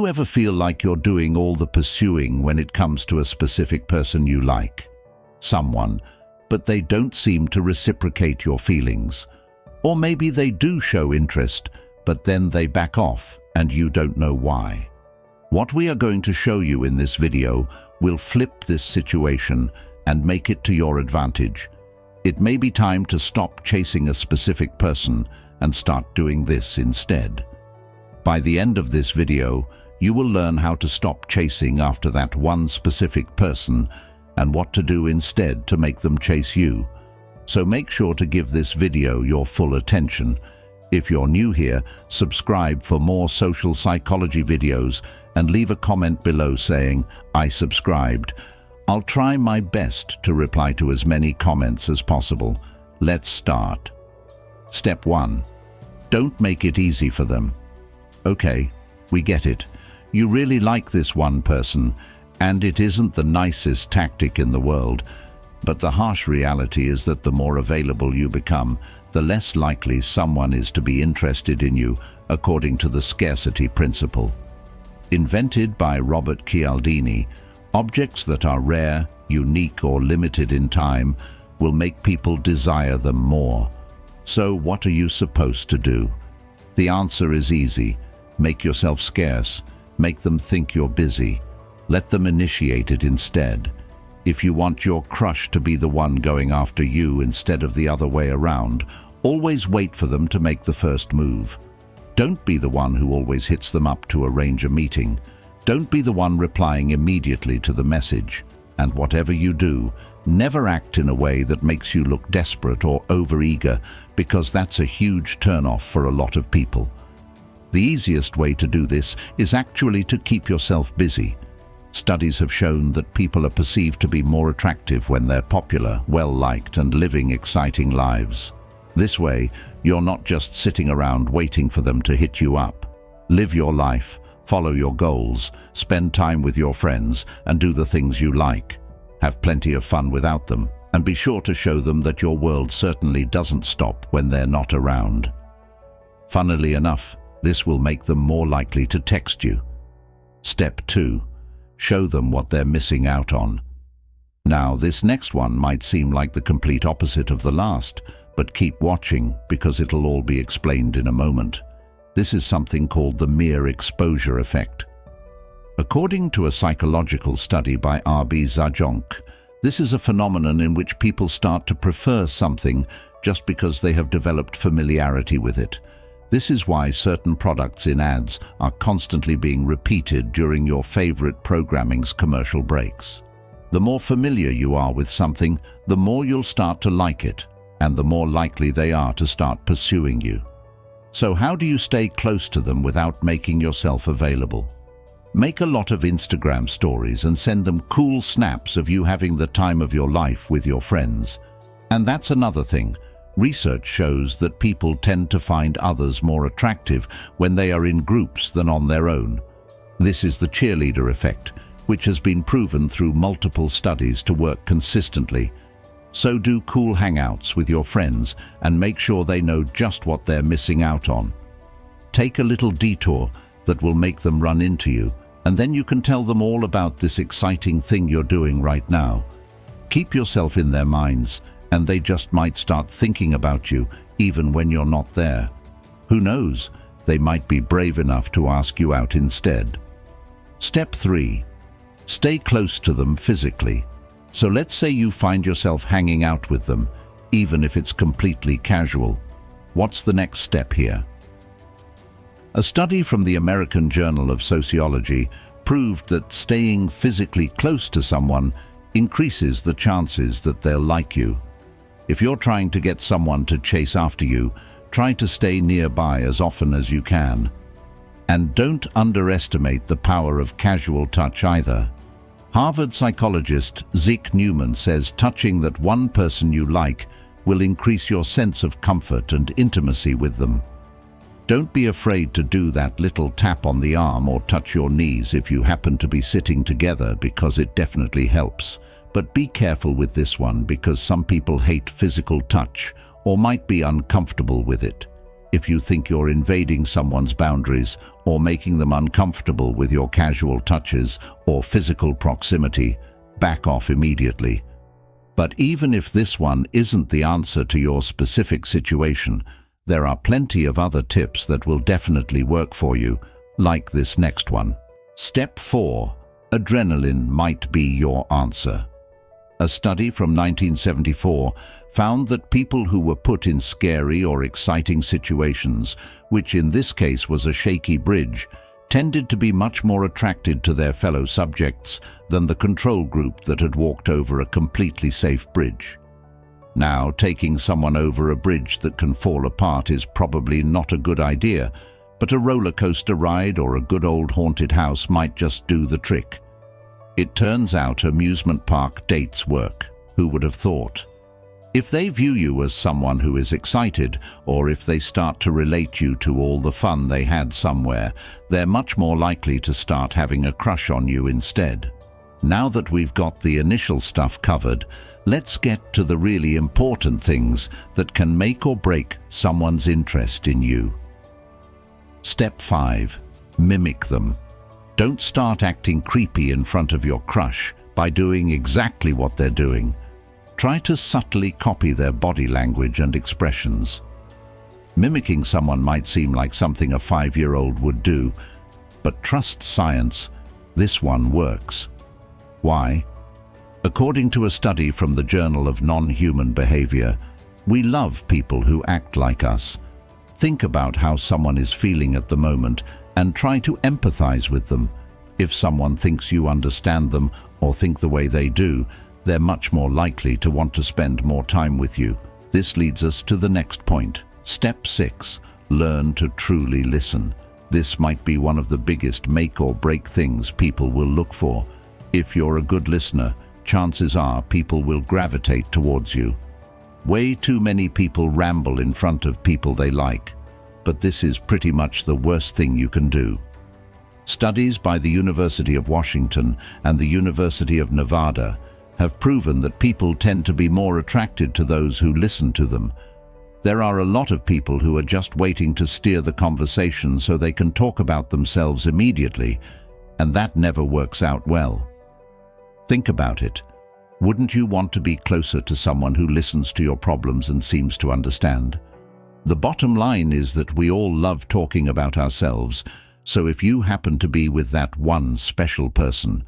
you ever feel like you're doing all the pursuing when it comes to a specific person you like? Someone, but they don't seem to reciprocate your feelings. Or maybe they do show interest, but then they back off and you don't know why. What we are going to show you in this video will flip this situation and make it to your advantage. It may be time to stop chasing a specific person and start doing this instead. By the end of this video, you will learn how to stop chasing after that one specific person and what to do instead to make them chase you. So make sure to give this video your full attention. If you're new here, subscribe for more social psychology videos and leave a comment below saying, "I subscribed." I'll try my best to reply to as many comments as possible. Let's start. Step 1. Don't make it easy for them. Okay, we get it. You really like this one person, and it isn't the nicest tactic in the world. But the harsh reality is that the more available you become, the less likely someone is to be interested in you, according to the scarcity principle. Invented by Robert Cialdini, objects that are rare, unique, or limited in time will make people desire them more. So what are you supposed to do? The answer is easy. Make yourself scarce. Make them think you're busy. Let them initiate it instead. If you want your crush to be the one going after you instead of the other way around, always wait for them to make the first move. Don't be the one who always hits them up to arrange a meeting. Don't be the one replying immediately to the message. And whatever you do, never act in a way that makes you look desperate or overeager, because that's a huge turnoff for a lot of people. The easiest way to do this is actually to keep yourself busy. Studies have shown that people are perceived to be more attractive when they're popular, well-liked, and living exciting lives. This way, you're not just sitting around waiting for them to hit you up. Live your life, follow your goals, spend time with your friends, and do the things you like. Have plenty of fun without them, and be sure to show them that your world certainly doesn't stop when they're not around. Funnily enough, this will make them more likely to text you. Step 2. Show them what they're missing out on. Now, this next one might seem like the complete opposite of the last, but keep watching because it'll all be explained in a moment. This is something called the mere exposure effect. According to a psychological study by R.B. Zajonc, this is a phenomenon in which people start to prefer something just because they have developed familiarity with it. This is why certain products in ads are constantly being repeated during your favorite programming's commercial breaks. The more familiar you are with something, the more you'll start to like it, and the more likely they are to start pursuing you. So how do you stay close to them without making yourself available? Make a lot of Instagram stories and send them cool snaps of you having the time of your life with your friends. And that's another thing. Research shows that people tend to find others more attractive when they are in groups than on their own. This is the cheerleader effect, which has been proven through multiple studies to work consistently. So do cool hangouts with your friends and make sure they know just what they're missing out on. Take a little detour that will make them run into you, and then you can tell them all about this exciting thing you're doing right now. Keep yourself in their minds, and they just might start thinking about you even when you're not there. Who knows, they might be brave enough to ask you out instead. Step 3. Stay close to them physically. So let's say you find yourself hanging out with them, even if it's completely casual. What's the next step here? A study from the American Journal of Sociology proved that staying physically close to someone increases the chances that they'll like you. If you're trying to get someone to chase after you, try to stay nearby as often as you can. And don't underestimate the power of casual touch either. Harvard psychologist Zeke Newman says touching that one person you like will increase your sense of comfort and intimacy with them. Don't be afraid to do that little tap on the arm or touch your knees if you happen to be sitting together, because it definitely helps. But be careful with this one because some people hate physical touch or might be uncomfortable with it. If you think you're invading someone's boundaries or making them uncomfortable with your casual touches or physical proximity, back off immediately. But even if this one isn't the answer to your specific situation, there are plenty of other tips that will definitely work for you, like this next one. Step 4. Adrenaline might be your answer. A study from 1974 found that people who were put in scary or exciting situations, which in this case was a shaky bridge, tended to be much more attracted to their fellow subjects than the control group that had walked over a completely safe bridge. Now, taking someone over a bridge that can fall apart is probably not a good idea, but a roller coaster ride or a good old haunted house might just do the trick. It turns out amusement park dates work. Who would have thought? If they view you as someone who is excited, or if they start to relate you to all the fun they had somewhere, they're much more likely to start having a crush on you instead. Now that we've got the initial stuff covered, let's get to the really important things that can make or break someone's interest in you. Step 5. Mimic them. Don't start acting creepy in front of your crush by doing exactly what they're doing. Try to subtly copy their body language and expressions. Mimicking someone might seem like something a 5-year-old would do, but trust science, this one works. Why? According to a study from the Journal of Non-Human Behavior, we love people who act like us. Think about how someone is feeling at the moment and try to empathize with them. If someone thinks you understand them or think the way they do, they're much more likely to want to spend more time with you. This leads us to the next point. Step 6. Learn to truly listen. This might be one of the biggest make or break things people will look for. If you're a good listener, chances are people will gravitate towards you. Way too many people ramble in front of people they like, but this is pretty much the worst thing you can do. Studies by the University of Washington and the University of Nevada have proven that people tend to be more attracted to those who listen to them. There are a lot of people who are just waiting to steer the conversation so they can talk about themselves immediately, and that never works out well. Think about it. Wouldn't you want to be closer to someone who listens to your problems and seems to understand? The bottom line is that we all love talking about ourselves, so if you happen to be with that one special person,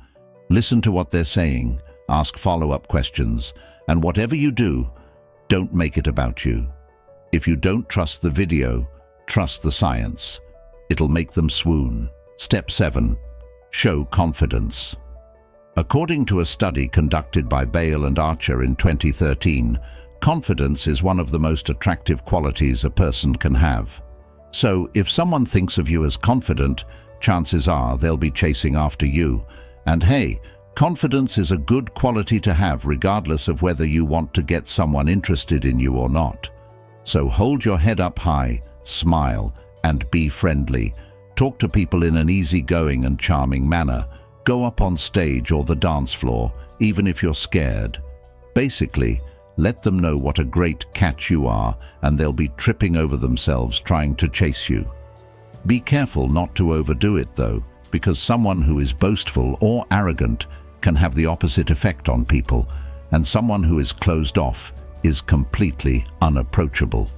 listen to what they're saying, ask follow-up questions, and whatever you do, don't make it about you. If you don't trust the video, trust the science. It'll make them swoon. Step 7. Show confidence. According to a study conducted by Bale and Archer in 2013, confidence is one of the most attractive qualities a person can have. So, if someone thinks of you as confident, chances are they'll be chasing after you. And hey, confidence is a good quality to have regardless of whether you want to get someone interested in you or not. So hold your head up high, smile, and be friendly. Talk to people in an easygoing and charming manner. Go up on stage or the dance floor, even if you're scared. Basically, let them know what a great catch you are, and they'll be tripping over themselves trying to chase you. Be careful not to overdo it though, because someone who is boastful or arrogant can have the opposite effect on people, and someone who is closed off is completely unapproachable.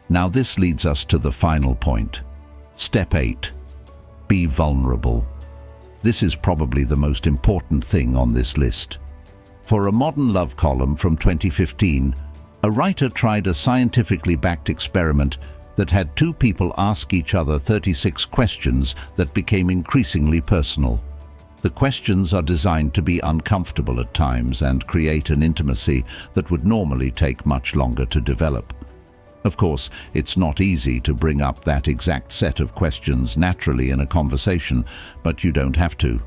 Now this leads us to the final point. Step 8. Be vulnerable. This is probably the most important thing on this list. For a modern love column from 2015, a writer tried a scientifically backed experiment that had two people ask each other 36 questions that became increasingly personal. The questions are designed to be uncomfortable at times and create an intimacy that would normally take much longer to develop. Of course, it's not easy to bring up that exact set of questions naturally in a conversation, but you don't have to.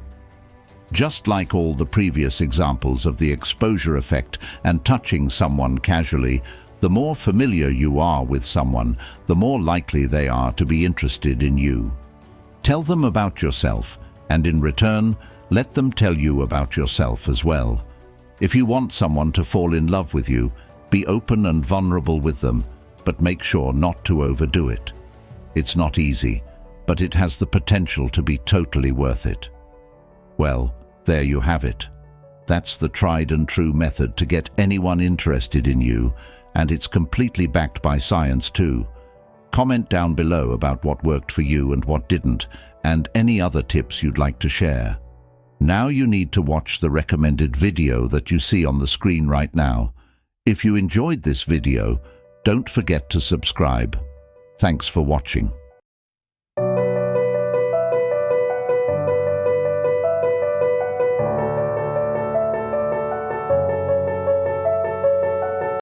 Just like all the previous examples of the exposure effect and touching someone casually, the more familiar you are with someone, the more likely they are to be interested in you. Tell them about yourself, and in return, let them tell you about yourself as well. If you want someone to fall in love with you, be open and vulnerable with them. but make sure not to overdo it. It's not easy, but it has the potential to be totally worth it. Well, there you have it. That's the tried and true method to get anyone interested in you, and it's completely backed by science too. Comment down below about what worked for you and what didn't, and any other tips you'd like to share. Now you need to watch the recommended video that you see on the screen right now. If you enjoyed this video, don't forget to subscribe. Thanks for watching.